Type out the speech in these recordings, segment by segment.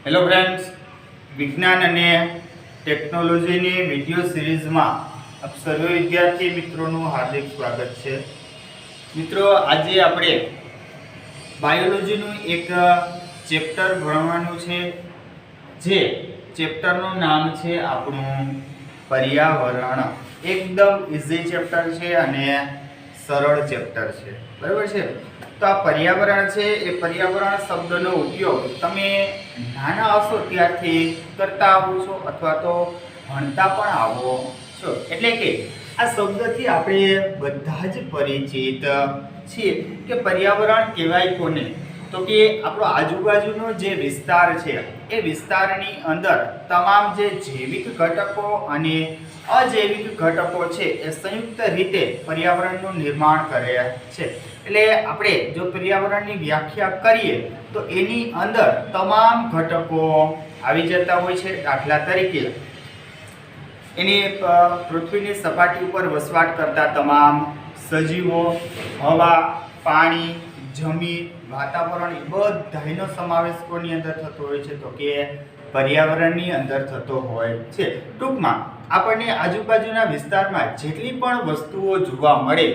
Hello friends, વિજ્ઞાન અને ટેકનોલોજીની વિડિયો સિરીઝમાં આપ સર્વે વિદ્યાર્થી મિત્રોનું હાર્દિક સ્વાગત છે. મિત્રો, આજે આપણે બાયોલોજીનું એક ચેપ્ટર ભણવાનું છે. જે ચેપ્ટરનું નામ છે આપણું પર્યાવરણ. એકદમ ઇઝી ચેપ્ટર છે અને સરળ ચેપ્ટર છે, બરાબર છે. તો આ પર્યાવરણ છે, એ પર્યાવરણ શબ્દનો ઉપયોગ તમે નાના હશો ત્યારથી કરતા આવો છો અથવા તો ભણતા પણ આવો છો. એટલે કે આ શબ્દથી આપણે બધા જ પરિચિત છીએ કે પર્યાવરણ કહેવાય કોને, તો કે આપણો આજુબાજુનો જે વિસ્તાર છે એ વિસ્તારની અંદર તમામ જે જૈવિક ઘટકો અને અજૈવિક ઘટકો છે એ સંયુક્ત રીતે પર્યાવરણનું નિર્માણ કરે છે. એટલે આપણે જો પર્યાવરણની વ્યાખ્યા કરીએ તો એની અંદર તમામ ઘટકો આવી જતા હોય છે. દાખલા તરીકે એની પૃથ્વીની સપાટી ઉપર વસવાટ કરતા તમામ સજીવો, હવા, પાણી, જમીન, વાતાવરણ એ બધાનો સમાવેશ કોની અંદર થતો હોય છે, તો કે પર્યાવરણની અંદર થતો હોય છે. ટૂંકમાં આપણને આજુબાજુના વિસ્તારમાં જેટલી પણ વસ્તુઓ જોવા મળે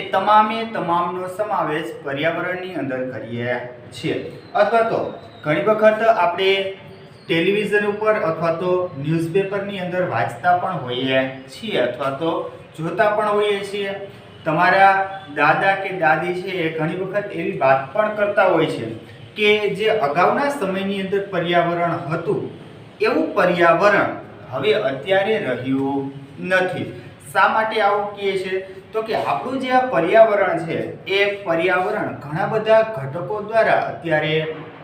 એ તમામનો સમાવેશ પર્યાવરણની અંદર કરીએ છીએ. અથવા તો ઘણી વખત આપણે ટેલિવિઝન ઉપર અથવા તો ન્યૂઝપેપરની અંદર વાંચતા પણ હોઈએ છીએ અથવા તો જોતા પણ હોઈએ છીએ. તમારા દાદા કે દાદી છે એ ઘણી વખત એવી વાત પણ કરતા હોય છે કે જે અગાઉના સમયની અંદર પર્યાવરણ હતું એવું પર્યાવરણ હવે અત્યારે રહ્યું નથી. શા માટે આવું કહે છે, તો કે આપણું જે આ પર્યાવરણ છે એ પર્યાવરણ ઘણા બધા ઘટકો દ્વારા અત્યારે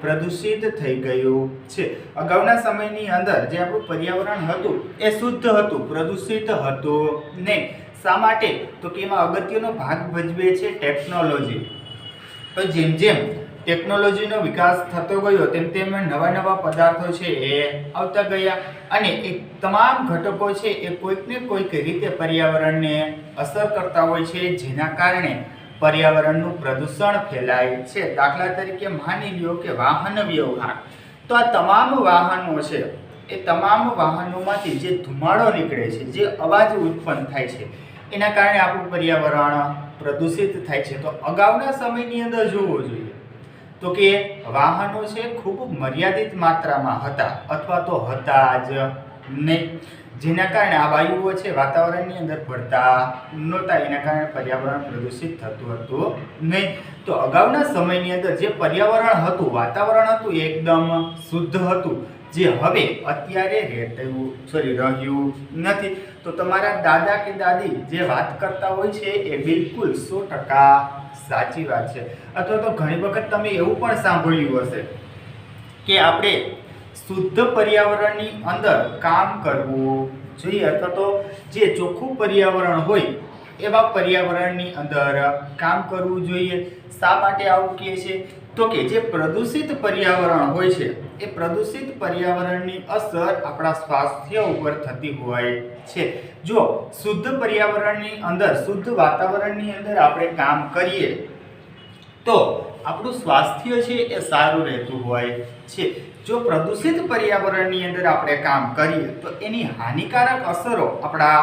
પ્રદૂષિત થઈ ગયું છે. અગાઉના સમયની અંદર જે આપણું પર્યાવરણ હતું એ શુદ્ધ હતું, પ્રદૂષિત હતું નહીં. શા માટે, તો કે એમાં અગત્યનો ભાગ ભજવે છે ટેકનોલોજી. તો જેમ જેમ ટેકનોલોજીનો વિકાસ થતો ગયો તેમ તેમ નવા પદાર્થો છે એ આવતા ગયા અને એ તમામ ઘટકો છે એ કોઈક ને કોઈક રીતે પર્યાવરણને અસર કરતા હોય છે, જેના કારણે પર્યાવરણનું પ્રદૂષણ ફેલાય છે. દાખલા તરીકે માની લ્યો કે વાહન વ્યવહાર. તો આ તમામ વાહનો છે એ તમામ વાહનોમાંથી જે ધુમાડો નીકળે છે, જે અવાજ ઉત્પન્ન થાય છે, એના કારણે આપણું પર્યાવરણ પ્રદૂષિત થાય છે. તો અગાઉના સમયની અંદર જોવું જોઈએ તો કે વાહનો છે ખૂબ મર્યાદિત માત્રામાં હતા અથવા તો હતા જ નહીં, જેના કારણે આ વાયુઓ છે વાતાવરણની અંદર ભળતા નહોતા, એના કારણે પર્યાવરણ પ્રદૂષિત થતું હતું નહીં. તો અગાઉના સમયની અંદર જે પર્યાવરણ હતું, વાતાવરણ હતું, એ એકદમ શુદ્ધ હતું, જે હવે અત્યારે રહ્યું નથી. તો તમારા દાદા કે દાદી જે વાત કરતા હોય છે એ બિલકુલ 100% સાચી વાત છે. અથવા તો ઘણી વખત તમે એવું પણ સાંભળ્યું હશે કે આપણે શુદ્ધ પર્યાવરણની અંદર કામ કરવું જોઈએ અથવા તો જે ચોખ્ખું પર્યાવરણ હોય એવા પર્યાવરણની અંદર કામ કરવું જોઈએ. શા માટે આવું કહે છે, તો કે જે પ્રદૂષિત પર્યાવરણ હોય છે એ પ્રદૂષિત પર્યાવરણની અસર આપણા સ્વાસ્થ્ય ઉપર થતી હોય છે. જો શુદ્ધ પર્યાવરણની અંદર, શુદ્ધ વાતાવરણની અંદર આપણે કામ કરીએ તો આપણું સ્વાસ્થ્ય છે એ સારું રહેતું હોય છે. જો પ્રદૂષિત પર્યાવરણની અંદર આપણે કામ કરીએ તો એની હાનિકારક અસરો આપણા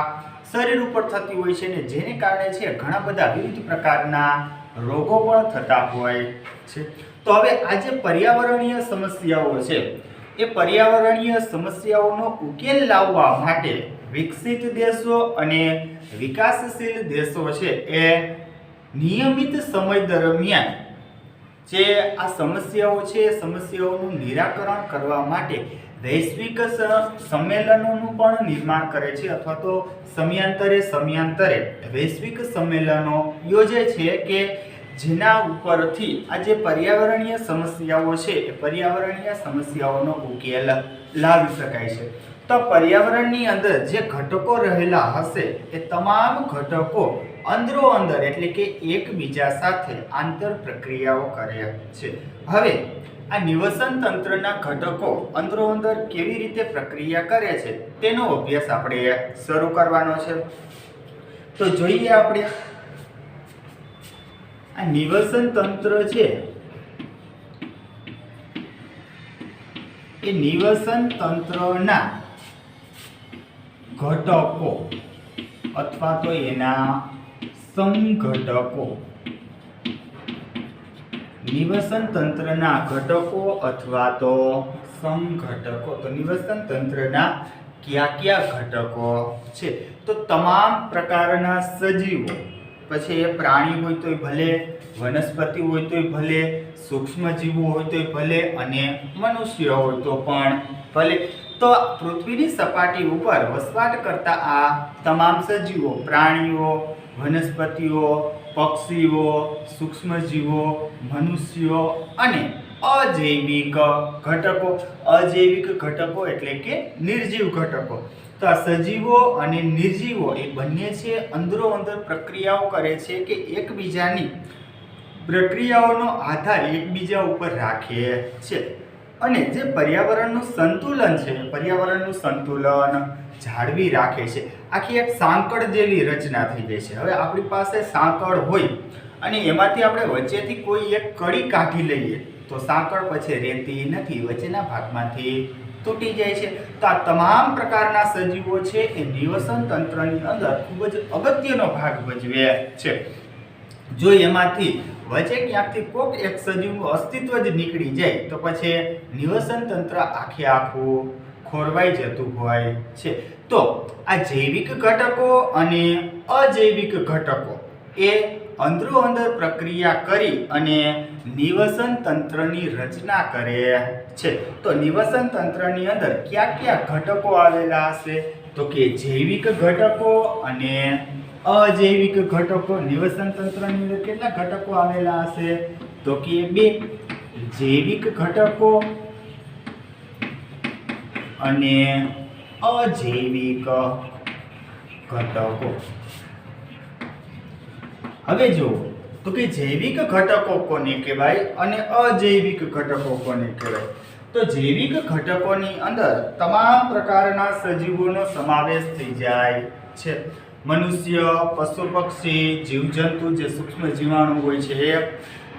શરીર ઉપર થતી હોય છે ને જેને કારણે છે ઘણા બધા વિવિધ પ્રકારના રોગો પણ થતા હોય છે. તો હવે આ જે પર્યાવરણીય સમસ્યાઓ છે એ પર્યાવરણીય સમસ્યાઓનો ઉકેલ લાવવા માટે વિકસિત દેશો અને વિકાસશીલ દેશો છે એ નિયમિત સમય દરમિયાન જે આ સમસ્યાઓ છે એ સમસ્યાઓનું નિરાકરણ કરવા માટે વૈશ્વિક સંમેલનોનું પણ નિર્માણ કરે છે અથવા તો સમયાંતરે વૈશ્વિક સંમેલનો યોજે છે કે જેના ઉપરથી આ જે પર્યાવરણીય સમસ્યાઓ છે એ પર્યાવરણીય સમસ્યાઓનો ઉકેલ લાવી શકાય છે. તો પર્યાવરણની અંદર જે ઘટકો રહેલા હશે એ તમામ ઘટકો અંદરો-અંદર એટલે કે એકબીજા સાથે આંતર પ્રક્રિયાઓ કરે છે. હવે આ નિવસન તંત્રના ઘટકો અંદરો-અંદર કેવી રીતે પ્રક્રિયા કરે છે તેનો અભ્યાસ આપણે શરૂ કરવાનો છે. તો જોઈએ આપણે આ નિવસન તંત્ર છે એ નિવસન તંત્રના ઘટકો અથવા તો એના સમઘટકો, નિવસન તંત્રના ઘટકો અથવા તો સમઘટકો. તો નિવસન તંત્રના કયા ઘટકો છે? તો તમામ પ્રકારના સજીવો, પછી એ પ્રાણી હોય તોય ભલે, વનસ્પતિ હોય તોય ભલે, સૂક્ષ્મજીવો હોય તોય ભલે અને મનુષ્ય હોય તો પણ ભલે. તો પૃથ્વીની સપાટી ઉપર વસવાટ કરતા આ તમામ સજીવો, પ્રાણીઓ, વનસ્પતિઓ, પક્ષીઓ, સૂક્ષ્મજીવો, મનુષ્યો અને અજૈવિક ઘટકો. અજૈવિક ઘટકો એટલે કે નિર્જીવ ઘટકો. તો આ સજીવો અને નિર્જીવો એ બંને છે અંદરો અંદર પ્રક્રિયાઓ કરે છે કે એકબીજાની પ્રક્રિયાઓનો આધાર એકબીજા ઉપર રાખે છે અને જે પર્યાવરણનું સંતુલન છે, પર્યાવરણનું સંતુલન જાળવી રાખે છે. આખી એક સાંકળ જેવી રચના થઈ જાય છે. હવે આપણી પાસે સાંકળ હોય અને એમાંથી આપણે વચ્ચેથી કોઈ એક કડી કાઢી લઈએ તો સાંકળ પછી રહેતી નથી, વચ્ચેના ભાગમાંથી તૂટી જાય છે. તો આ તમામ પ્રકારના સજીવો છે એ નિવસન તંત્રની અંદર ખૂબ જ અગત્યનો ભાગ ભજવે છે. જો એમાંથી વચ્ચે ક્યાંકથી કોઈક એક સજીવનું અસ્તિત્વ જ નીકળી જાય તો પછી નિવસન તંત્ર આખું ખોરવાઈ જતું હોય છે. તો આ જૈવિક ઘટકો અને અજૈવિક ઘટકો એ અંદરો અંદર પ્રક્રિયા કરી અને નિવસન તંત્રની રચના કરે છે. તો નિવસન તંત્રની અંદર કયા ઘટકો આવેલા હશે? તો કે જૈવિક ઘટકો અને અજૈવિક ઘટકો. નિવસન તંત્રની અંદર કેટલા ઘટકો આવેલા હશે? તો કે 2, જૈવિક ઘટકો અને અજૈવિક ઘટકો. હવે જો તો કે જૈવિક ઘટકો કોને કહેવાય અને અજૈવિક ઘટકો કોને કહેવાય? તો જૈવિક ઘટકોની અંદર તમામ પ્રકારના સજીવોનો સમાવેશ થઈ જાય છે. મનુષ્ય, પશુ પક્ષી, જીવજંતુ જે સૂક્ષ્મ જીવાણુ હોય છે,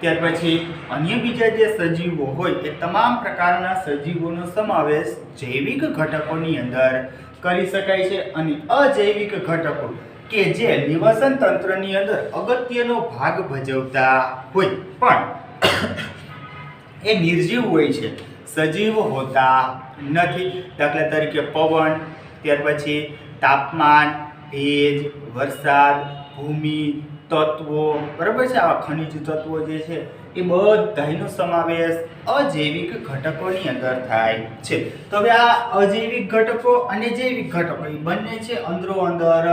ત્યાર પછી અન્ય બીજા જે સજીવો હોય એ તમામ પ્રકારના સજીવોનો સમાવેશ જૈવિક ઘટકોની અંદર કરી શકાય છે. અને અજૈવિક ઘટકો કે જે નિવસન તંત્રની અંદર અગત્યનો ભાગ ભજવતા હોય પણ એ નિર્જીવ હોય છે, સજીવ હોતા નથી. દાખલા તરીકે પવન, ત્યાર પછી તાપમાન, ભેજ, વરસાદ, ભૂમિ, તત્વો, બરાબર છે, આવા ખનિજ તત્વો જે છે એ બધાનો સમાવેશ અજૈવિક ઘટકોની અંદર થાય છે. તો હવે આ અજૈવિક ઘટકો અને જૈવિક ઘટકો એ બંને છે અંદરો અંદર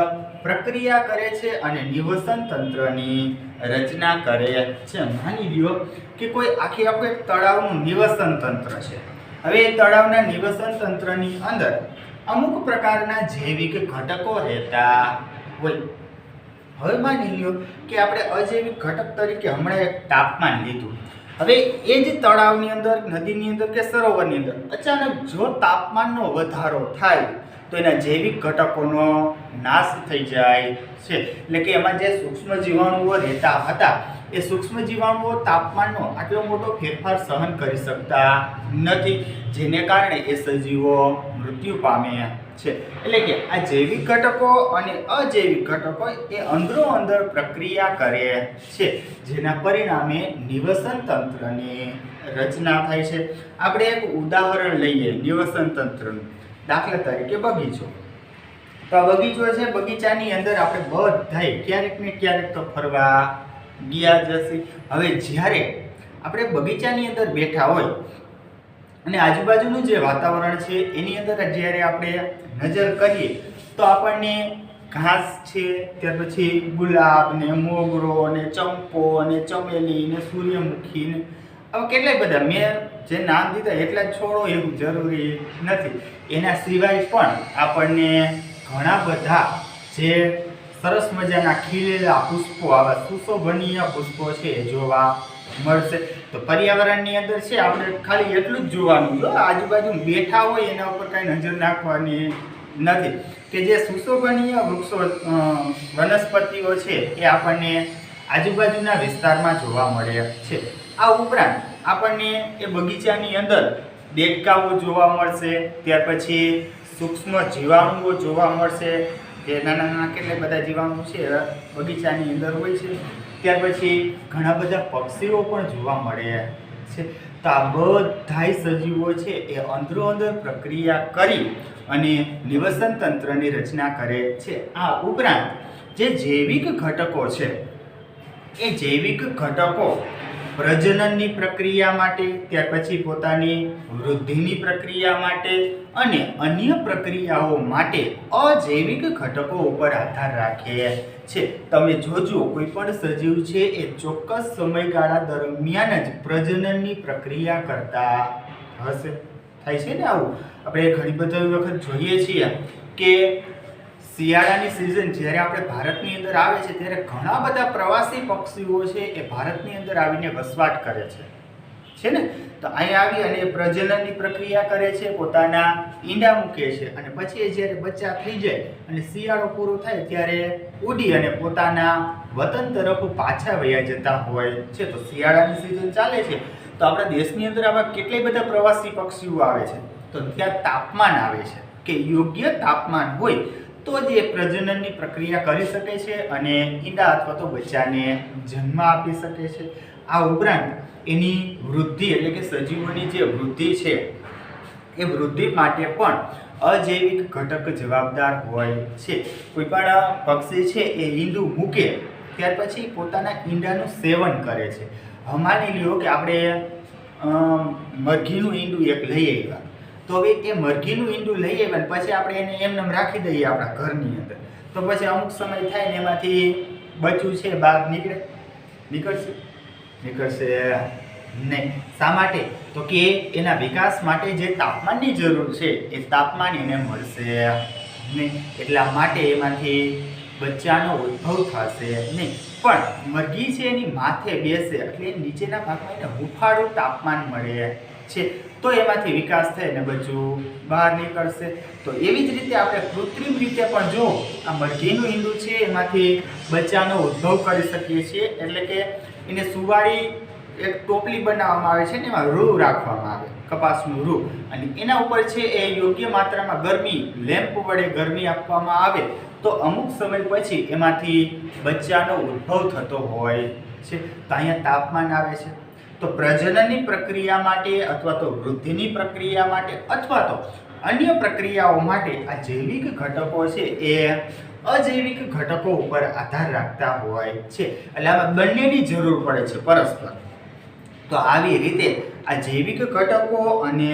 પ્રક્રિયા કરે છે અને નિવસન તંત્રની રચના કરે છે. માની લ્યો કે કોઈ આખું એક તળાવનું નિવસન તંત્ર છે. હવે એ તળાવના નિવસન તંત્રની અંદર અમુક પ્રકારના જૈવિક ઘટકો રહેતા હોય. હવે માની લ્યો કે આપણે અજૈવિક ઘટક તરીકે હમણાં એક તાપમાન લીધું. હવે એ જ તળાવની અંદર, નદીની અંદર કે સરોવરની અંદર અચાનક જો તાપમાનનો વધારો થાય તો એના જૈવિક ઘટકોનો નાશ થઈ જાય છે. એટલે કે એમાં જે સૂક્ષ્મ જીવાણુઓ રહેતા હતા એ સૂક્ષ્મ જીવાણુઓ તાપમાનનો આટલો મોટો ફેરફાર સહન કરી શકતા નથી, જેને કારણે એ સજીવો મૃત્યુ પામે છે. એટલે કે આ જૈવિક ઘટકો અને અજૈવિક ઘટકો એ અંદરો અંદર પ્રક્રિયા કરે છે, જેના પરિણામે નિવસન તંત્રની રચના થાય છે. આપણે એક ઉદાહરણ લઈએ નિવસન તંત્રનું. દાખલા તરીકે બગીચો. તો આ બગીચો છે, બગીચાની અંદર આપણે બધાય ક્યારેક ને ક્યારેક તો ફરવા ગયા જશે. હવે જ્યારે આપણે બગીચાની અંદર બેઠા હોય અને આજુબાજુનું જે વાતાવરણ છે એની અંદર જ્યારે આપણે નજર કરીએ તો આપણને ઘાસ છે, ત્યાર પછી ગુલાબ ને મોગરો ને ચંપો ને ચમેલી ને સૂર્યમુખી ને હવે કેટલાય બધા, મેં જે નામ દીધા એટલા જ છોડો એવું જરૂરી નથી. એના સિવાય પણ આપણને ઘણા બધા જે સરસ મજાના ખીલેલા પુષ્પો, આવા સુશોભનીય પુષ્પો છે એ જોવા મળશે. તો પર્યાવરણની અંદર છે આપણે ખાલી એટલું જ જોવાનું, જો આજુબાજુ બેઠા હોય એના ઉપર કાંઈ નજર નાખવાની નથી. કે જે સુશોભનીય વૃક્ષો, વનસ્પતિઓ છે એ આપણને આજુબાજુના વિસ્તારમાં જોવા મળે છે. આ ઉપરાંત આપણને એ બગીચાની અંદર દેડકાઓ જોવા મળશે, ત્યાર પછી સૂક્ષ્મ જીવાણુઓ જોવા મળશે, જે નાના નાના કેટલા બધા જીવાણુ છે બગીચાની અંદર હોય છે. ત્યાર પછી ઘણા બધા પક્ષીઓ પણ જોવા મળે છે. તો આ બધાય સજીવો છે એ અંદરોઅંદર પ્રક્રિયા કરી અને નિવસન તંત્રની રચના કરે છે. આ ઉપરાંત જે જૈવિક ઘટકો છે એ જૈવિક ઘટકો પ્રજનનની પ્રક્રિયા માટે, ત્યાર પછી પોતાની વૃદ્ધિની પ્રક્રિયા માટે અને અન્ય પ્રક્રિયાઓ માટે અજૈવિક ઘટકો ઉપર આધાર રાખે છે. તમે જોજો કોઈ પણ સજીવ છે એ ચોક્કસ સમયગાળા દરમિયાન જ પ્રજનનની પ્રક્રિયા કરતા હશે. થાય છે ને આવું? આપણે ઘણી બધી વખત જોઈએ છીએ કે શિયાળાની સિઝન જ્યારે આપણે ભારતની અંદર આવે છે ત્યારે ઘણા બધા પ્રવાસી પક્ષીઓ છે એ ભારતની અંદર આવીને વસવાટ કરે છે ને? તો અહીંયા આવી અને પ્રજનનની પ્રક્રિયા કરે છે, પોતાના ઈંડા મૂકે છે અને પછી જ્યારે બચ્ચા થઈ જાય અને શિયાળો પૂરો થાય ત્યારે ઉડી અને પોતાના વતન તરફ પાછા વયા જતા હોય છે. તો શિયાળાની સિઝન ચાલે છે તો આપણા દેશની અંદર આવા કેટલાય બધા પ્રવાસી પક્ષીઓ આવે છે. તો ત્યાં તાપમાન આવે છે કે યોગ્ય તાપમાન હોય તો જ એ પ્રજનનની પ્રક્રિયા કરી શકે છે અને ઈંડા અથવા તો બચ્ચાને જન્મ આપી શકે છે. આ ઉપરાંત એની વૃદ્ધિ એટલે કે સજીવોની જે વૃદ્ધિ છે એ વૃદ્ધિ માટે પણ અજૈવિક ઘટક જવાબદાર હોય છે. કોઈ પણ પક્ષી છે એ ઈંડું મૂકે ત્યાર પછી પોતાના ઈંડાનું સેવન કરે છે. માની લ્યો કે આપણે મરઘીનું ઈંડું એક લઈ આવ્યા, તો હવે એ મરઘીનું ઈંડું લઈ આવ્યા ને પછી આપણે એને એમને રાખી દઈએ આપણા ઘરની અંદર, તો પછી અમુક સમય થાય ને એમાંથી બચ્ચું છે બહાર નીકળશે નહીં. શા માટે? તો કે એના વિકાસ માટે જે તાપમાનની જરૂર છે એ તાપમાન એને મળશે નહીં. એટલા માટે એમાંથી બચ્ચાનો ઉદ્ભવ થશે નહીં. પણ મરઘી છે એની માથે બેસે એટલે નીચેના ભાગમાં એને હુંફાળું તાપમાન મળે છે, તો એમાંથી વિકાસ થાય ને બચ્ચું બહાર નીકળશે. તો એવી જ રીતે આપણે કૃત્રિમ રીતે પણ જો આ મરઘીનું ઈંડું છે એમાંથી બચ્ચાનો ઉદ્ભવ કરી શકીએ છીએ. એટલે કે એને સુવાળી એક ટોપલી બનાવવામાં આવે છે ને એમાં રૂ રાખવામાં આવે, કપાસનું રૂ, અને એના ઉપર છે એ યોગ્ય માત્રામાં ગરમી લેમ્પ વડે ગરમી આપવામાં આવે તો અમુક સમય પછી એમાંથી બચ્ચાનો ઉદ્ભવ થતો હોય છે. તો અહીંયા તાપમાન આવે છે. તો પ્રજનનની પ્રક્રિયા માટે અથવા તો વૃદ્ધિની પ્રક્રિયા માટે અથવા તો અન્ય પ્રક્રિયાઓ માટે આ જૈવિક ઘટકો છે એ અજૈવિક ઘટકો ઉપર આધાર રાખતા હોય છે. એટલે આમાં બંનેની જરૂર પડે છે પરસ્પર. તો આવી રીતે આ જૈવિક ઘટકો અને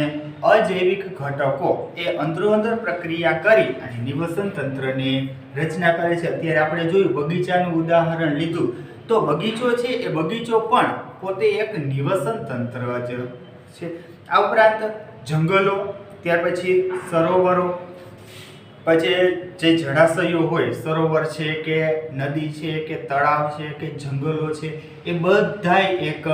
અજૈવિક ઘટકો એ અંદરોઅંદર પ્રક્રિયા કરી અને નિવસન તંત્રની રચના કરે છે. અત્યારે આપણે જોયું બગીચાનું ઉદાહરણ લીધું, તો બગીચો છે એ બગીચો પણ પોતે એક નિવસન તંત્ર જ છે. આ ઉપરાંત જંગલો, ત્યાર પછી સરોવરો, પછી જે જળાશયો હોય, સરોવર છે કે નદી છે કે તળાવ છે કે જંગલો છે, એ બધાય એક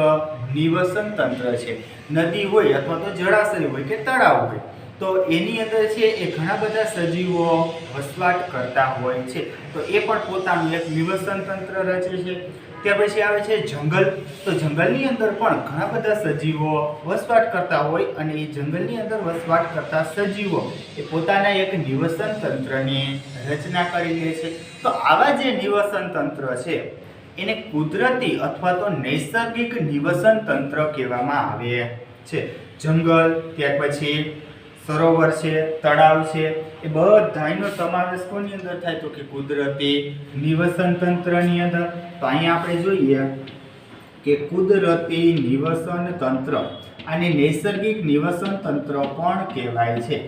નિવસન તંત્ર છે. નદી હોય અથવા તો જળાશય હોય કે તળાવ હોય તો એની અંદર છે એ ઘણા બધા સજીવો વસવાટ કરતા હોય છે. તો એ પણ પોતાનું એક નિવસન તંત્ર રચે છે. ત્યાર પછી આવે છે જંગલ. તો જંગલની અંદર પણ ઘણા બધા સજીવો વસવાટ કરતા હોય અને એ જંગલની અંદર વસવાટ કરતા સજીવો એ પોતાના એક નિવસન તંત્રની રચના કરી લે છે. તો આવા જે નિવસન તંત્ર છે એને કુદરતી અથવા તો નૈસર્ગિક નિવસન તંત્ર કહેવામાં આવે છે. જંગલ, ત્યાર પછી સરોવર છે, તળાવ છે, એ બધાનો સમાવેશ કોની અંદર થાય તો કે કુદરતી નિવસન તંત્રની અંદર. તો અહીંયા આપણે જોઈએ કે કુદરતી નિવસન તંત્ર અને નૈસર્ગિક નિવસન તંત્ર પણ કહેવાય છે.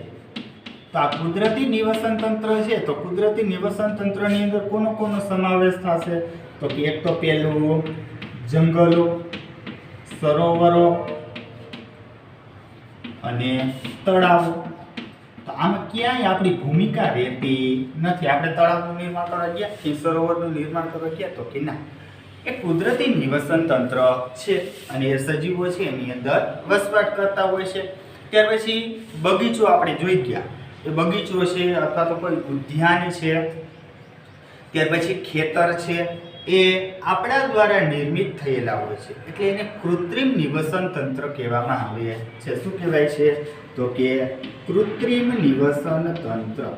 તો આ કુદરતી નિવસન તંત્ર છે, તો કુદરતી નિવસન તંત્રની અંદર કોનો સમાવેશ થશે તો કે એક તો પેલું જંગલો, સરોવરો અને તળાવો. તો આમાં ક્યાંય આપણી ભૂમિકા રહેતી નથી. આપણે તળાવનું નિર્માણ કરવા ગયા કે સરોવરનું નિર્માણ કરવા ગયા તો કે ના, એ કુદરતી નિવસન તંત્ર છે અને એ સજીવો છે એની અંદર વસવાટ કરતા હોય છે. ત્યાર પછી બગીચો આપણે જોઈ ગયા, એ બગીચો છે અથવા તો કોઈ ઉદ્યાન છે. ત્યાર પછી ખેતર છે, એ આપણા દ્વારા નિર્મિત થયેલા હોય છે, એટલે એને કૃત્રિમ નિવસન તંત્ર કહેવામાં આવે છે. શું કહેવાય છે? તો કે કૃત્રિમ નિવસન તંત્ર.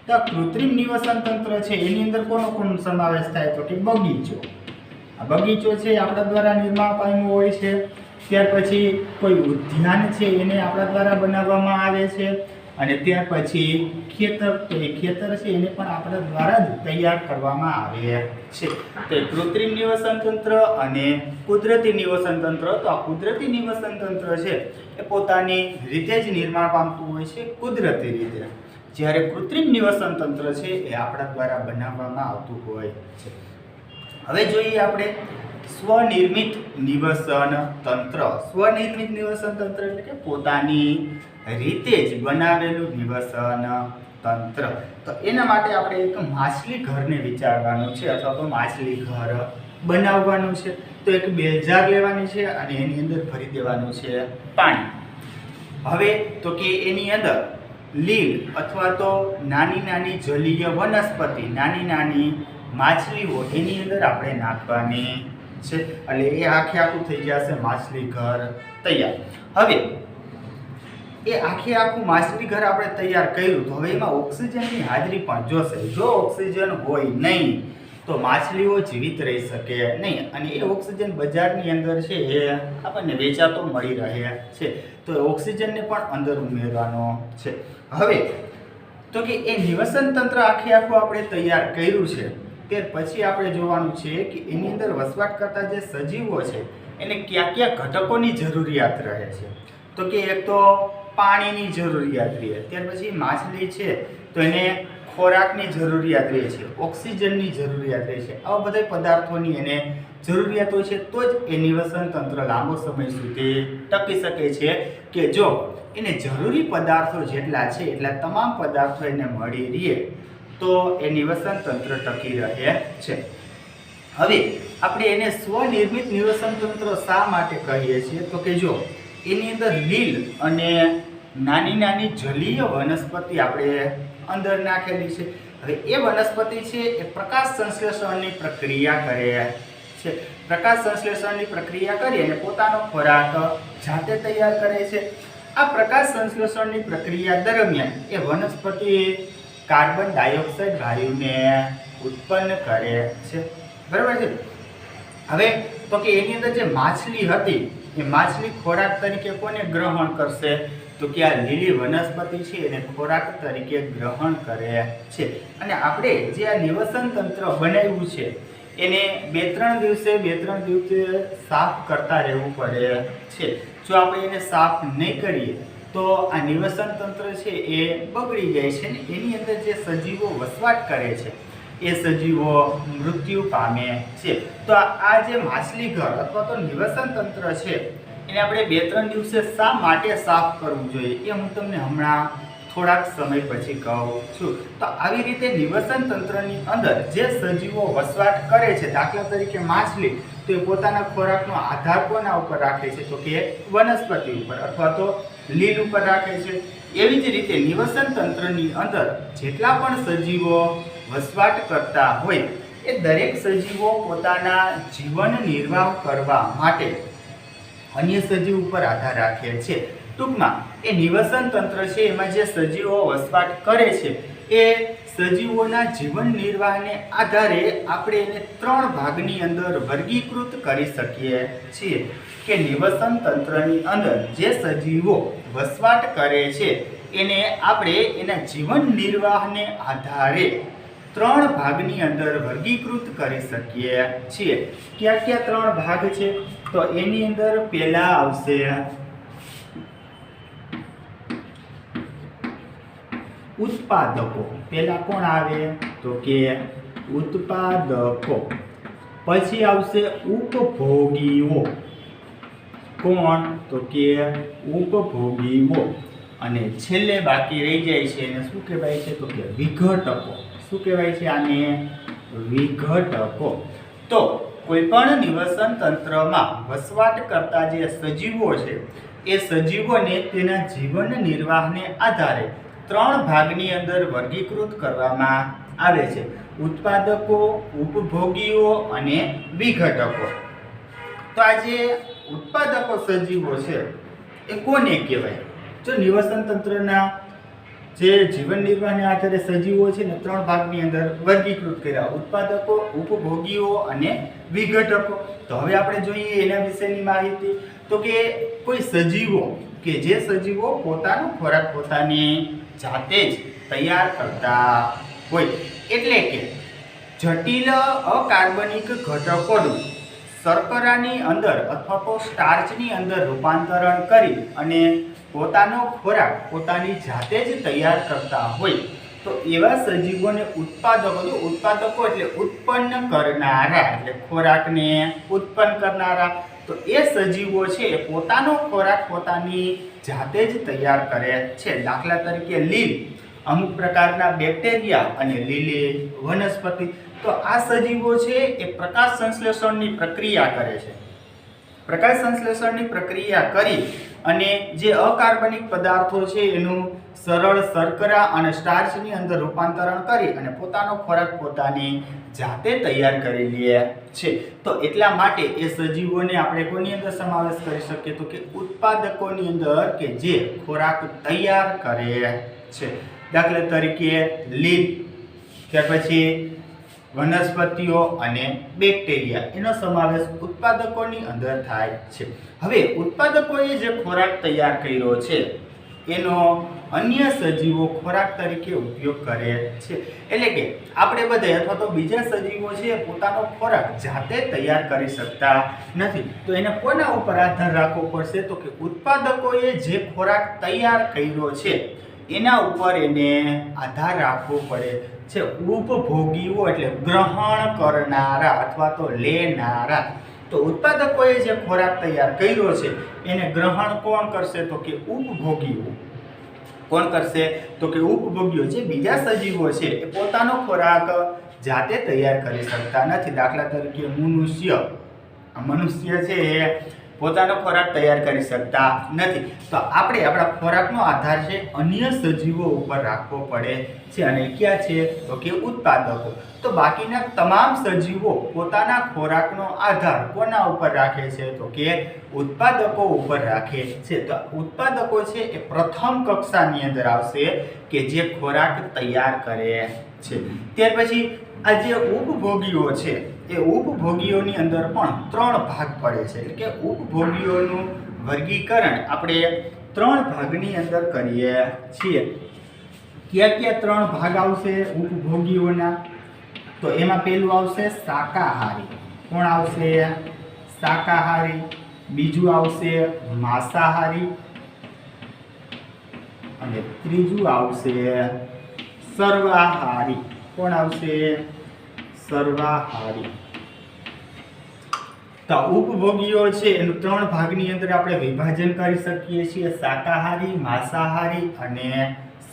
તો કૃત્રિમ નિવસન તંત્ર છે એની અંદર કોનો સમાવેશ થાય? તો કે બગીચો. આ બગીચો છે આપણા દ્વારા નિર્માણ પામ્યો હોય છે. ત્યાર પછી કોઈ ઉદ્યાન છે એને આપણા દ્વારા બનાવવામાં આવે છે. અને ત્યાર પછી ખેતર, તો એ ખેતર છે એને પણ આપણા દ્વારા જ તૈયાર કરવામાં આવે છે. તો કૃત્રિમ નિવસન તંત્ર અને કુદરતી નિવસન તંત્ર. તો આ કુદરતી નિવસન તંત્ર છે એ પોતાની રીતે જ નિર્માણ પામતું હોય છે, કુદરતી રીતે. જ્યારે કૃત્રિમ નિવસન તંત્ર છે એ આપણા દ્વારા બનાવવામાં આવતું હોય છે. હવે જોઈએ આપણે સ્વનિર્મિત નિવસન તંત્ર. સ્વનિર્મિત નિવસન તંત્ર એટલે કે પોતાની રીતે જ બનાવેલું નિવસન તંત્ર. તો એના માટે આપણે એક માછલી ઘરને વિચારવાનું છે, અથવા તો માછલી ઘર બનાવવાનું છે. તો એક બેલજાર લેવાની છે અને એની અંદર ભરી દેવાનું છે પાણી. હવે તો કે એની અંદર લીલ અથવા તો નાની નાની જલીય વનસ્પતિ, નાની નાની માછલીઓ એની અંદર આપણે નાખવાની છે, એટલે એ આખું થઈ જશે માછલી ઘર તૈયાર. હવે એ આખું માછલી ઘર આપણે તૈયાર કર્યું, તો હવે એમાં ઓક્સિજનની હાજરી પણ જોશે. જો ઓક્સિજન હોય નહીં તો માછલીઓ જીવિત રહી શકે નહીં, અને એ ઓક્સિજન બજારની અંદર છે એ આપણને વેચાતો મળી રહે છે. તો ઓક્સિજનને પણ અંદર ઉમેરવાનો છે. હવે તો કે એ નિવસન તંત્ર આખું આપણે તૈયાર કર્યું છે, ત્યાર પછી આપણે જોવાનું છે કે એની અંદર વસવાટ કરતા જે સજીવો છે એને કયા કયા ઘટકોની જરૂરિયાત રહે છે. તો કે એક તો પાણીની જરૂરિયાત રહે, ત્યાર પછી માછલી છે તો એને ખોરાકની જરૂરિયાત રહે છે, ઓક્સિજનની જરૂરિયાત રહે છે. આવા બધા પદાર્થોની એને જરૂરિયાત હોય છે, તો જ એ નિવસન તંત્ર લાંબો સમય સુધી ટકી શકે છે. કે જો એને જરૂરી પદાર્થો જેટલા છે એટલા તમામ પદાર્થો એને મળી રહે તો એ નિવસન તંત્ર ટકી રહે છે. હવે આપણે એને સ્વનિર્મિત નિવસન તંત્ર શા માટે કહીએ છીએ? તો કે જો એની અંદર લીલ અને નાની નાની જલીય વનસ્પતિ આપણે અંદર નાખેલી છે. હવે એ વનસ્પતિ છે એ પ્રકાશ સંશ્લેષણની પ્રક્રિયા કરે છે. પ્રકાશ સંશ્લેષણની પ્રક્રિયા કરી અને પોતાનો ખોરાક જાતે તૈયાર કરે છે. આ પ્રકાશ સંશ્લેષણની પ્રક્રિયા દરમિયાન એ વનસ્પતિ કાર્બન ડાયોક્સાઇડ વાયુને ઉત્પન્ન કરે છે. બરાબર છે. હવે તો કે એની અંદર જે માછલી હતી એ માછલી ખોરાક તરીકે કોને ગ્રહણ કરશે? તો કે આ લીલી વનસ્પતિ છે એને ખોરાક તરીકે ગ્રહણ કરે છે. અને આપણે જે આ નિવસન તંત્ર બનાવ્યું છે એને બે ત્રણ દિવસે સાફ કરતા રહેવું પડે છે. જો આપણે એને સાફ નહીં કરીએ તો આ નિવસન તંત્ર છે એ બગડી જાય છે ને એની અંદર જે સજીવો વસવાટ કરે છે એ સજીવો મૃત્યુ પામે છે. તો આ જે માછલી ઘર અથવા તો નિવસન તંત્ર છે એને આપણે 2-3 દિવસે શા માટે સાફ કરવું જોઈએ એ હું તમને હમણાં થોડાક સમય પછી કહું છું. તો આવી રીતે નિવસન તંત્રની અંદર જે સજીવો વસવાટ કરે છે, દાખલા તરીકે માછલી, તો એ પોતાના ખોરાકનો આધાર કોના ઉપર રાખે છે? તો કે વનસ્પતિ ઉપર અથવા તો લીલ ઉપર રાખે છે. એવી જ રીતે નિવસન તંત્રની અંદર જેટલા પણ સજીવો વસવાટ કરતા હોય એ દરેક સજીવો પોતાના જીવન નિર્વાહ કરવા માટે અન્ય સજીવ ઉપર આધાર રાખે છે. ટૂંકમાં એ નિવસન તંત્ર છે એમાં જે સજીવો વસવાટ કરે છે એ સજીવોના જીવન નિર્વાહને આધારે આપણે એને 3 ભાગની અંદર વર્ગીકૃત કરી શકીએ છીએ. કે નિવસન તંત્રની અંદર જે સજીવો વસવાટ કરે છે એને આપણે એના જીવન નિર્વાહને આધારે 3 ભાગની અંદર વર્ગીકૃત કરી શકીએ છીએ. કયા કયા 3 ભાગ છે? તો એની અંદર પહેલા આવશે ઉત્પાદકો. પહેલા કોણ આવે? તો કે ઉત્પાદકો. પછી આવશે ઉપભોગીઓ. કોણ? તો કે ઉપભોગીઓ. અને છેલ્લે બાકી રહી જાય છે એને શું કહેવાય છે? તો કે વિઘટકો. શું કહેવાય છે આને? વિઘટકો. તો કોઈ પણ નિવસન તંત્રમાં વસવાટ કરતા જે સજીવો છે એ સજીવોને તેના જીવન નિર્વાહને આધારે 3 ભાગની અંદર વર્ગીકૃત કરવામાં આવે છે. ઉત્પાદકો, ઉપભોગીઓ અને વિઘટકો. તો આ જે ઉત્પાદકો સજીવો છે એ કોને કહેવાય? જો નિવસન તંત્રના જે જીવન નિર્વાહને આધારે સજીવો છે ને 3 ભાગની અંદર વર્ગીકૃત કર્યા: ઉત્પાદકો, ઉપભોગીઓ અને વિઘટકો. તો હવે આપણે જોઈએ એના વિશેની માહિતી. તો કે કોઈ સજીવો કે જે સજીવો પોતાનો ખોરાક પોતાની જાતે જ તૈયાર કરતા હોય, એટલે કે જટિલ અકાર્બનિક ઘટકોનું શર્કરાની અંદર અથવા તો સ્ટાર્ચની અંદર રૂપાંતરણ કરી અને પોતાનો ખોરાક પોતાની જાતે જ તૈયાર કરતા હોય, તો એવા સજીવોને ઉત્પાદકો. ઉત્પાદકો એટલે ઉત્પન્ન કરનારા, એટલે ખોરાકને ઉત્પન્ન કરનારા. તો એ સજીવો છે એ પોતાનો ખોરાક પોતાની જાતે જ તૈયાર કરે છે. દાખલા તરીકે લીલ, અમુક પ્રકારના બેક્ટેરિયા અને લીલી વનસ્પતિ. તો આ સજીવો છે એ પ્રકાશ સંશ્લેષણની પ્રક્રિયા કરે છે. પ્રકાશ સંશ્લેષણની પ્રક્રિયા કરી અને જે અકાર્બનિક પદાર્થો છે એનું સરળ શર્કરા અને સ્ટાર્ચની અંદર રૂપાંતરણ કરી અને પોતાનો ખોરાક પોતાની જાતે તૈયાર કરી લે છે. તો એટલા માટે એ સજીવોને આપણે કોની અંદર સમાવેશ કરી શકીએ? તો કે ઉત્પાદકોની અંદર, કે જે ખોરાક તૈયાર કરે છે. દાખલા તરીકે લીલ, ત્યાર પછી વનસ્પતિઓ અને બેક્ટેરિયા, એનો સમાવેશ ઉત્પાદકોની અંદર થાય છે. હવે ઉત્પાદકોએ જે ખોરાક તૈયાર કર્યો છે એનો અન્ય સજીવો ખોરાક તરીકે ઉપયોગ કરે છે. એટલે કે આપણે બધા અથવા તો બીજા સજીવો છે પોતાનો ખોરાક જાતે તૈયાર કરી શકતા નથી. તો એને કોના ઉપર આધાર રાખવો પડશે? તો કે ઉત્પાદકોએ જે ખોરાક તૈયાર કર્યો છે એના ઉપર એને આધાર રાખવો પડે છે. ઉપભોગીઓ એટલે ગ્રહણ કરનારા અથવા તો લેનારા. તો ઉત્પાદકોએ જે ખોરાક તૈયાર કર્યો છે એને ગ્રહણ કોણ કરશે? તો કે ઉપભોગીઓ. કોણ કરશે? તો કે ઉપભોગીઓ. જે બીજા સજીવો છે એ પોતાનો ખોરાક જાતે તૈયાર કરી શકતા નથી. દાખલા તરીકે મનુષ્ય છે એ પોતાનો ખોરાક તૈયાર કરી શકતા નથી. તો આપણે આપણા ખોરાકનો આધાર છે અન્ય સજીવો ઉપર રાખવો પડે છે. અને ક્યાં છે? તો કે ઉત્પાદકો. તો બાકીના તમામ સજીવો પોતાના ખોરાકનો આધાર કોના ઉપર રાખે છે? તો કે ઉત્પાદકો ઉપર રાખે છે. તો ઉત્પાદકો છે એ પ્રથમ કક્ષાની અંદર આવશે કે જે ખોરાક તૈયાર કરે છે. ત્યાર પછી આ જે ઉપભોગીઓ છે એ ઉપભોગીઓની અંદર પણ 3 ભાગ પડે છે. એટલે કે ઉપભોગીઓનું વર્ગીકરણ આપણે 3 ભાગની અંદર કરીએ છીએ. ક્યાં 3 ભાગ આવશે ઉપભોગીઓના? તો એમાં પહેલું આવશે શાકાહારી. કોણ આવશે? શાકાહારી. બીજું આવશે માંસાહારી અને ત્રીજું આવશે સર્વાહારી. કોણ આવશે? સર્વાહારી. તો ઉપભોગીઓ છે એનું 3 ભાગની અંદર આપણે વિભાજન કરી શકીએ છીએ: શાકાહારી, માંસાહારી અને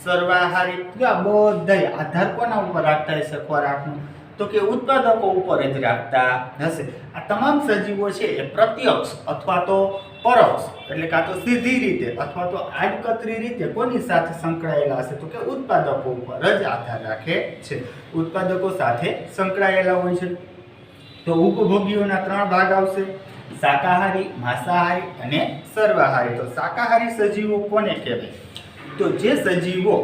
સર્વાહારી. તો આ બધા આધાર કોના ઉપર રાખતા હશે ખોરાકનો? તો કે ઉત્પાદકો ઉપર જ રાખતા હશે. આ તમામ સજીવો છે એ પ્રત્યક્ષ અથવા તો પરોક્ષ, એટલે કાં તો સીધી રીતે અથવા તો આડકતરી રીતે કોની સાથે સંકળાયેલા હશે? તો કે ઉત્પાદકો ઉપર જ આધાર રાખે છે. ઉત્પાદકો સાથે સંકળાયેલા હોય છે. તો ઉપભોગીઓના 3 ભાગ આવશે: શાકાહારી, માંસાહારી અને સર્વાહારી. તો શાકાહારી સજીવો કોને કહેવાય? તો જે સજીવો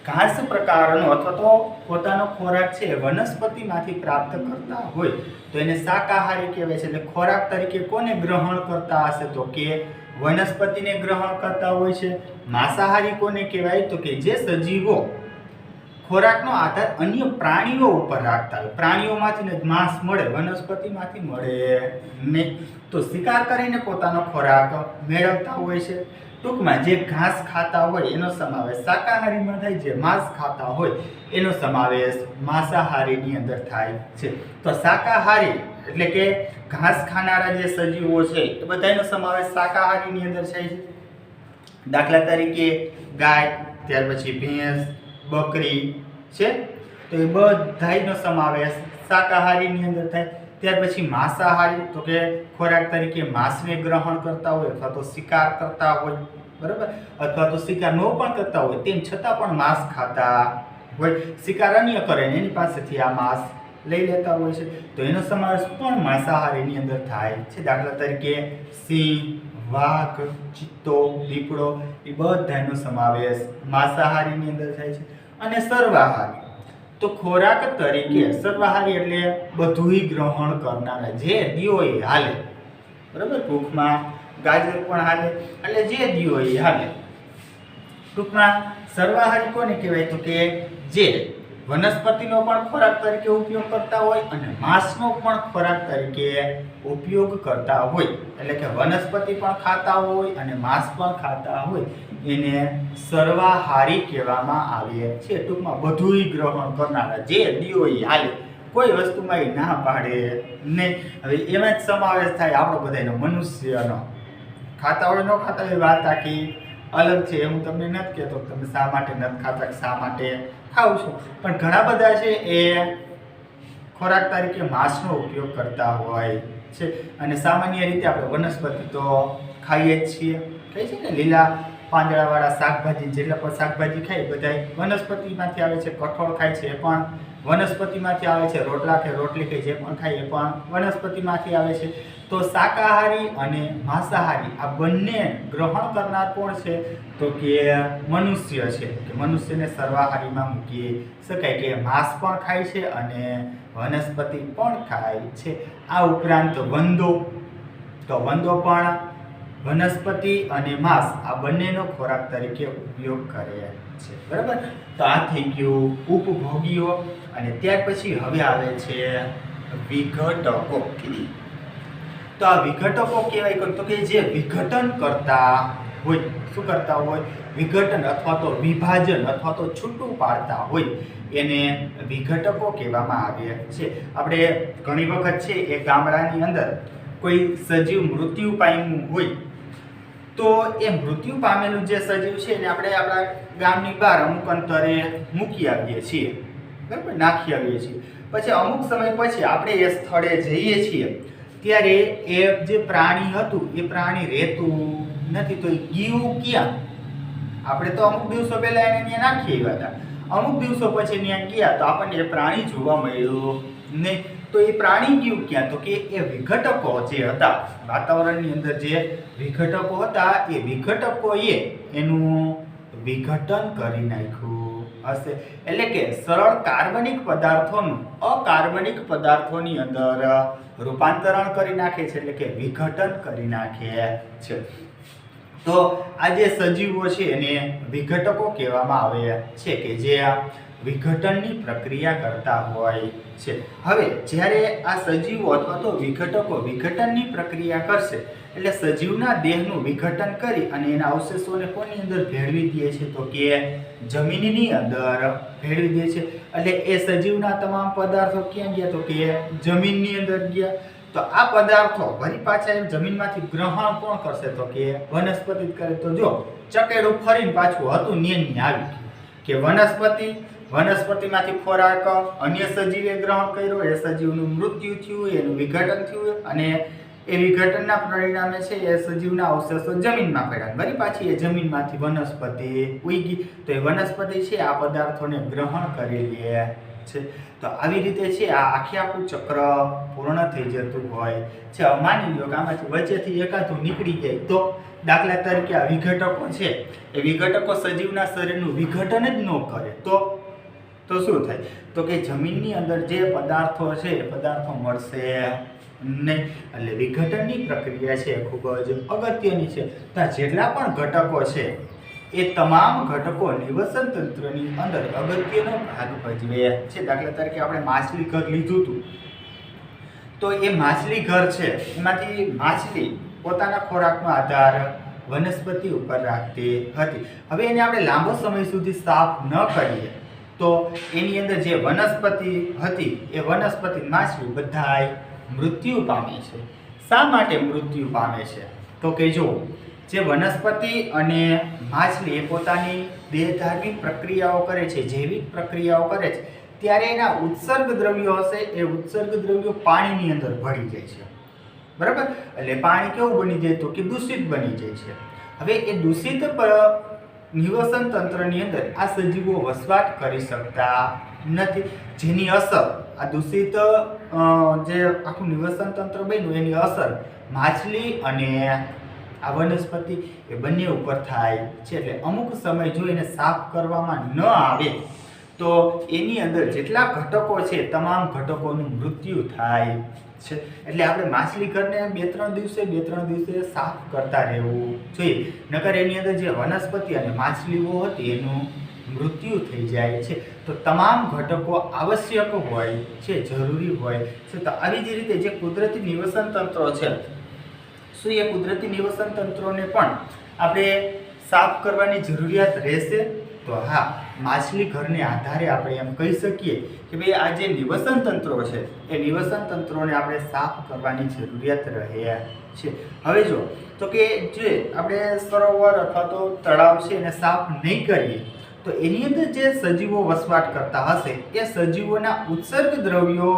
ઘાસ પ્રકારનો અથવા તો પોતાનો ખોરાક છે વનસ્પતિમાંથી પ્રાપ્ત કરતા હોય તો એને શાકાહારી કહેવાય છે. એટલે ખોરાક તરીકે કોને ગ્રહણ કરતા હશે? તો કે વનસ્પતિને ગ્રહણ કરતા હોય છે. માંસાહારી કોને કહેવાય? તો કે જે સજીવો ખોરાકનો આધાર અન્ય પ્રાણીઓ ઉપર રાખતા હોય. પ્રાણીઓમાંથી જ માંસ મળે, વનસ્પતિમાંથી મળે નહીં. તો શિકાર કરીને પોતાનો ખોરાક મેળવતા હોય છે. ટૂંકમાં જે ઘાસ ખાતા હોય એનો સમાવેશ શાકાહારીમાં થાય, જે માંસ ખાતા હોય એનો સમાવેશ માંસાહારીની અંદર થાય છે. તો શાકાહારી એટલે કે ઘાસ ખાનારા જે સજીવો છે એ બધાનો સમાવેશ શાકાહારીની અંદર થાય છે. દાખલા તરીકે ગાય, ત્યાર પછી ભેંસ, બકરી છે તો એ બધાનો સમાવેશ શાકાહારીની અંદર થાય. ત્યાર પછી માંસાહારી તો કે ખોરાક તરીકે માંસને ગ્રહણ કરતા હોય અથવા તો શિકાર કરતા હોય, બરાબર, અથવા તો શિકાર ન પણ કરતા હોય તેમ છતાં પણ માંસ ખાતા હોય, શિકાર અન્ય કરે ને એની પાસેથી આ માંસ લઈ લેતા હોય છે, તો એનો સમાવેશ પણ માંસાહારીની અંદર થાય છે. દાખલા તરીકે સિંહ, વાઘ, ચિત્તો, દીપડો એ બધાનો સમાવેશ માંસાહારીની અંદર થાય છે. અને સર્વાહારી તો ખોરાક તરીકે, સર્વાહારી એટલે બધુંય ગ્રહણ કરનારા, જે દિયો એ હાલે, બરાબર. ભૂખમાં ગાજર પણ હાલે, એટલે જે દિયો એ હાલે. ટૂંકમાં સર્વાહારી કોને કહેવાય? તો કે જે વનસ્પતિનો પણ ખોરાક તરીકે ઉપયોગ કરતા હોય અને માંસનો પણ ખોરાક તરીકે ઉપયોગ કરતા હોય, એટલે કે વનસ્પતિ પણ ખાતા હોય અને માંસ પણ ખાતા હોય, એને સર્વાહારી કહેવામાં આવે છે. ટૂંકમાં બધુંય ગ્રહણ કરનારા, જે દિયો એ હાલે, કોઈ વસ્તુમાં એ ના પાડે નહીં. હવે એમાં જ સમાવેશ થાય આપણો બધાનો, મનુષ્યનો. ખાતા હોય ન ખાતા હોય વાત આખી અલગ છે. હું તમને નથી કહેતો તમે શા માટે નથી ખાતા, શા માટે ખાવ છો, પણ ઘણા બધા છે એ ખોરાક તરીકે માંસનો ઉપયોગ કરતા હોય છે. અને સામાન્ય રીતે આપણે વનસ્પતિ તો ખાઈએ જ છીએ, કહે છે ને લીલા પાંદડાવાળા શાકભાજી, જેટલા પણ શાકભાજી ખાય બધા વનસ્પતિમાંથી આવે છે. કઠોળ ખાય છે એ પણ વનસ્પતિમાંથી આવે છે. રોટલા કે રોટલી કે જે પણ ખાય એ પણ વનસ્પતિમાંથી આવે છે. તો શાકાહારી અને માંસાહારી આ બંને ગ્રહણ કરનાર કોણ છે? તો કે મનુષ્ય છે. કે મનુષ્યને સર્વાહારીમાં મૂકી શકાય, કે માંસ પણ ખાય છે અને વનસ્પતિ પણ ખાય છે. આ ઉપરાંત વંદો, તો વંદો પણ વનસ્પતિ અને માંસ આ બંનેનો ખોરાક તરીકે ઉપયોગ કરે છે, બરાબર. તો આ થઈ ગયું ઉપભોગીઓ. અને ત્યાર પછી હવે આવે છે વિઘટકો. તો આ વિઘટકો કહેવાય તો કે જે વિઘટન કરતા હોય. શું કરતા હોય? વિઘટન અથવા તો વિભાજન અથવા તો છૂટું પાડતા હોય, એને વિઘટકો કહેવામાં આવે છે. આપણે ઘણી વખત છે એ ગામડાની અંદર કોઈ સજીવ મૃત્યુ પામ્યું હોય, તો એ મૃત્યુ પામેલું જે સજીવ છે એને આપણે આપણા ગામની બહાર અમુક અંતરે મૂકી આવીએ છીએ, બરાબર, નાખી આવીએ છીએ. પછી અમુક સમય પછી આપણે એ સ્થળે જઈએ છીએ ત્યારે એ જે પ્રાણી હતું એ પ્રાણી રહેતું નથી. તો એ ગયું ક્યાં? આપણે તો અમુક દિવસો પહેલા એને ત્યાં નાખી આવ્યા હતા, અમુક દિવસો પછી ત્યાં ગયા તો આપણને એ પ્રાણી જોવા મળ્યું નહીં. તો એ પ્રાણી ગયું ક્યાં? તો કે એ વિઘટકો જે હતા વાતાવરણની અંદર, જે વિઘટકો હતા એ વિઘટકોએ એનું વિઘટન કરી નાખ્યું હશે. એટલે કે સરળ કાર્બનિક પદાર્થોનું અકાર્બનિક પદાર્થોની અંદર રૂપાંતરણ કરી નાખે છે, એટલે કે વિઘટન કરી નાખે છે. તો આ જે સજીવો છે એને વિઘટકો કહેવામાં આવે છે, કે જે વિઘટનની પ્રક્રિયા કરતા હોય છે. હવે જ્યારે આ સજીવો અથવા તો વિઘટકો વિઘટનની પ્રક્રિયા કરશે, એટલે સજીવના દેહનું વિઘટન કરી અને એના અવશેષોને કોની અંદર ભેળવી દે છે? તો કે જમીનની અંદર ભેળવી દે છે. એટલે એ સજીવના તમામ પદાર્થો ક્યાં ગયા? તો કે જમીનની અંદર ગયા. તો આ પદાર્થો વળી પાછા જમીનમાંથી ગ્રહણ કોણ કરશે? તો કે વનસ્પતિ કરે. તો જો ચકેડું ફરીને પાછું હતું ન્યાની આવી કે વનસ્પતિમાંથી ખોરાક અન્ય સજીવે ગ્રહણ કર્યો, એ સજીવનું મૃત્યુ થયું, એનું વિઘટન થયું અને એ વિઘટનના પરિણામે છે એ સજીવના અવશેષો જમીનમાં પડ્યા. વળી પાછી એ જમીનમાંથી વનસ્પતિ ઉગી. તો એ વનસ્પતિ છે આ પદાર્થોને ગ્રહણ કરી લે છે. તો આવી રીતે છે આ આખું ચક્ર પૂર્ણ થઈ જતું હોય છે. માની લો કે આમાંથી વચ્ચેથી એકાદું નીકળી જાય, તો દાખલા તરીકે આ વિઘટકો છે એ વિઘટકો સજીવના શરીરનું વિઘટન જ ન કરે તો શું થાય? તો કે જમીનની અંદર જે પદાર્થો છે એ પદાર્થો મળશે નહીં. એટલે વિઘટનની પ્રક્રિયા છે ખૂબ જ અગત્યની છે. તો જેટલા પણ ઘટકો છે એ તમામ ઘટકો નિવસન તંત્રની અંદર અગત્યનો ભાગ ભજવે છે. દાખલા તરીકે આપણે માછલી ઘર લીધું હતું, તો એ માછલી ઘર છે એમાંથી માછલી પોતાના ખોરાકનો આધાર વનસ્પતિ ઉપર રાખતી હતી. હવે એને આપણે લાંબો સમય સુધી સાફ ન કરીએ તો એની અંદર જે વનસ્પતિ હતી એ વનસ્પતિ માછલી બધાય મૃત્યુ પામે છે. શા માટે મૃત્યુ પામે છે? તો કે જો જે વનસ્પતિ અને માછલી એ પોતાની દેહધાર્મિક પ્રક્રિયાઓ કરે છે, જૈવિક પ્રક્રિયાઓ કરે છે, ત્યારે એના ઉત્સર્ગ દ્રવ્યો હશે એ ઉત્સર્ગ દ્રવ્યો પાણીની અંદર ભળી જાય છે, બરાબર. એટલે પાણી કેવું બની જાય? તો કે દૂષિત બની જાય છે. હવે એ દૂષિત નિવસન તંત્રની અંદર આ સજીવો વસવાટ કરી શકતા નથી, જેની અસર આ દૂષિત જે આખું નિવસન તંત્ર બન્યું એની અસર માછલી અને આ વનસ્પતિ એ બંને ઉપર થાય છે. એટલે અમુક સમય જો એને સાફ કરવામાં ન આવે તો એની અંદર જેટલા ઘટકો છે તમામ ઘટકોનું મૃત્યુ થાય છે. એટલે આપણે માછલી ઘરને 2-3 દિવસે સાફ કરતા રહેવું જોઈએ, નકર એની અંદર જે વનસ્પતિ અને માછલીઓ હતી એનું મૃત્યુ થઈ જાય છે. તો તમામ ઘટકો આવશ્યક હોય છે, જરૂરી હોય છે. તો આવી જ રીતે જે કુદરતી નિવસન તંત્રો છે, શું એ કુદરતી નિવસન તંત્રોને પણ આપણે સાફ કરવાની જરૂરિયાત રહેશે? તો હા, માછલી ઘરને આધારે આપણે એમ કહી શકીએ કે ભાઈ આ જે નિવસન તંત્રો છે એ નિવસન તંત્રોને આપણે સાફ કરવાની જરૂરિયાત રહે છે. હવે જો તો કે જે આપણે સરોવર અથવા તો તળાવ છે એને સાફ નહીં કરીએ તો એની અંદર જે સજીવો વસવાટ કરતા હશે એ સજીવોના ઉત્સર્ગ દ્રવ્યો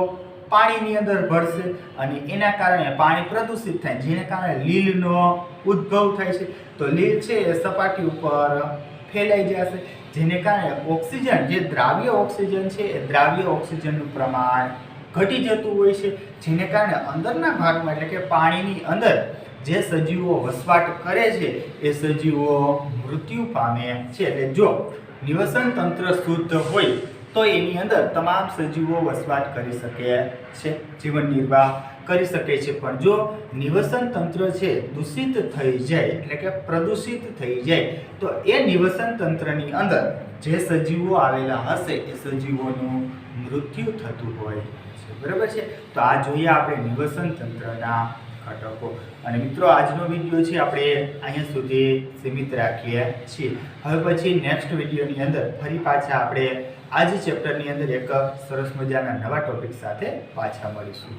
પાણીની અંદર ભળશે અને એના કારણે પાણી પ્રદૂષિત થાય, જેને કારણે લીલનો ઉદ્ભવ થાય છે. તો લીલ છે એ સપાટી ઉપર ફેલાઈ જશે, જેને કારણે ઓક્સિજન, જે દ્રાવ્ય ઓક્સિજન છે એ દ્રાવ્ય ઓક્સિજનનું પ્રમાણ ઘટી જતું હોય છે, જેને કારણે અંદરના ભાગમાં એટલે કે પાણીની અંદર જે સજીવો વસવાટ કરે છે એ સજીવો મૃત્યુ પામે છે. એટલે જો નિવસન તંત્ર શુદ્ધ હોય તો એની અંદર તમામ સજીવો વસવાટ કરી શકે છે, જીવન નિર્વાહ કરી શકે છે. પણ જો નિવસન તંત્ર છે દૂષિત થઈ જાય એટલે કે પ્રદૂષિત થઈ જાય તો એ નિવસન તંત્રની અંદર જે સજીવો આવેલા હશે એ સજીવોનું મૃત્યુ થતું હોય છે. બરાબર છે? તો આ જોઈએ આપણે નિવસન તંત્રના ઘટકો. અને મિત્રો, આજનો વિડીયો છે આપણે અહીંયા સુધી સીમિત રાખીએ છીએ. હવે પછી નેક્સ્ટ વિડીયોની અંદર ફરી પાછા આપણે આ જ ચેપ્ટરની અંદર એક સરસ મજાના નવા ટોપિક સાથે પાછા મળીશું.